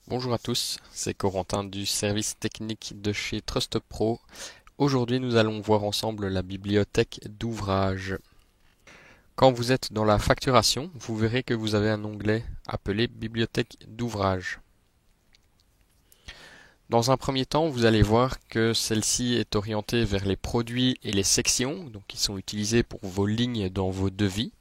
Bonjour à tous, c'est Corentin du service technique de chez TrustUp Pro. Aujourd'hui, nous allons voir ensemble la bibliothèque d'ouvrages. Quand vous êtes dans la facturation, vous verrez que vous avez un onglet appelé Bibliothèque d'ouvrages. Dans un premier temps, vous allez voir que celle-ci est orientée vers les produits et les sections, donc qui sont utilisés pour vos lignes dans vos devis.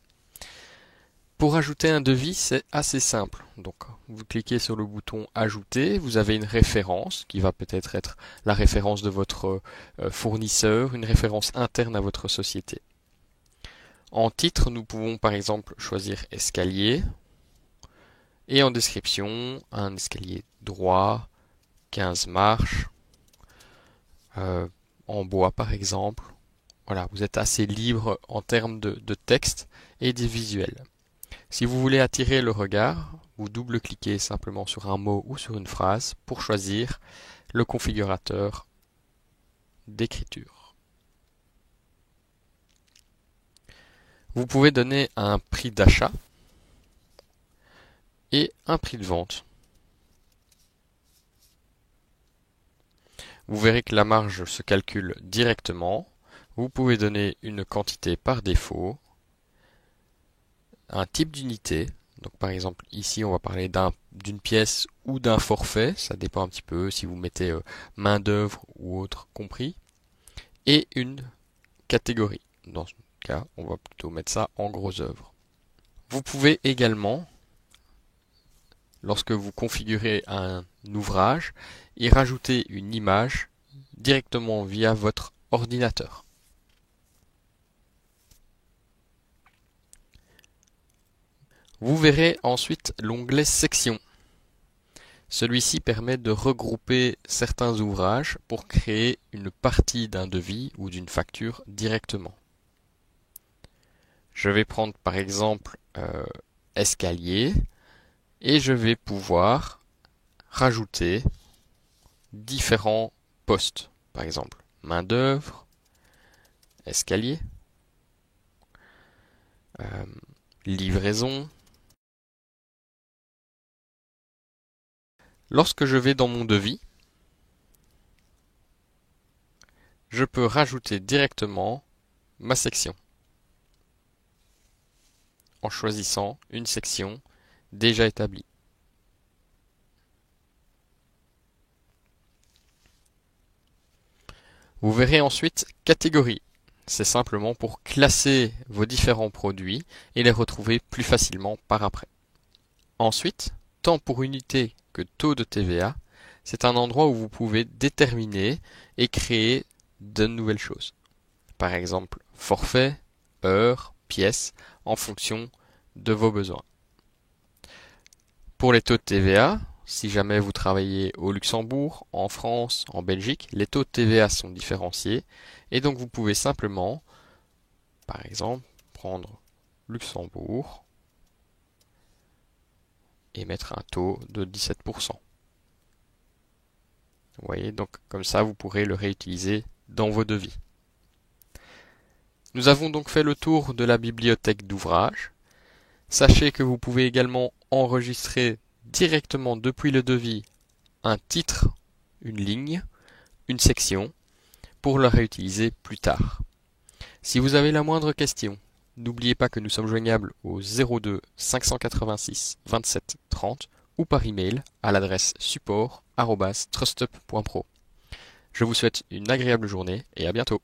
Pour ajouter un devis, c'est assez simple. Donc, vous cliquez sur le bouton Ajouter, vous avez une référence qui va peut-être être la référence de votre fournisseur, une référence interne à votre société. En titre, nous pouvons par exemple choisir escalier et en description, un escalier droit, 15 marches, en bois par exemple. Voilà, vous êtes assez libre en termes de texte et des visuels. Si vous voulez attirer le regard, vous double-cliquez simplement sur un mot ou sur une phrase pour choisir le configurateur d'écriture. Vous pouvez donner un prix d'achat et un prix de vente. Vous verrez que la marge se calcule directement. Vous pouvez donner une quantité par défaut, un type d'unité. Donc par exemple ici on va parler d'une pièce ou d'un forfait, ça dépend un petit peu si vous mettez main d'œuvre ou autre compris, et une catégorie. Dans ce cas, on va plutôt mettre ça en gros œuvre. Vous pouvez également, lorsque vous configurez un ouvrage, y rajouter une image directement via votre ordinateur. Vous verrez ensuite l'onglet Section. Celui-ci permet de regrouper certains ouvrages pour créer une partie d'un devis ou d'une facture directement. Je vais prendre par exemple escalier et je vais pouvoir rajouter différents postes. Par exemple, main d'œuvre, escalier, livraison. Lorsque je vais dans mon devis, je peux rajouter directement ma section en choisissant une section déjà établie. Vous verrez ensuite catégorie. C'est simplement pour classer vos différents produits et les retrouver plus facilement par après. Ensuite, temps pour unité que taux de TVA, c'est un endroit où vous pouvez déterminer et créer de nouvelles choses. Par exemple, forfait, heure, pièce, en fonction de vos besoins. Pour les taux de TVA, si jamais vous travaillez au Luxembourg, en France, en Belgique, les taux de TVA sont différenciés et donc vous pouvez simplement, par exemple, prendre Luxembourg et mettre un taux de 17%. Vous voyez, donc comme ça vous pourrez le réutiliser dans vos devis. Nous avons donc fait le tour de la bibliothèque d'ouvrages. Sachez que vous pouvez également enregistrer directement depuis le devis un titre, une ligne, une section pour le réutiliser plus tard. Si vous avez la moindre question, n'oubliez pas que nous sommes joignables au 02 586 27 30 ou par email à l'adresse support@trustup.pro. Je vous souhaite une agréable journée et à bientôt.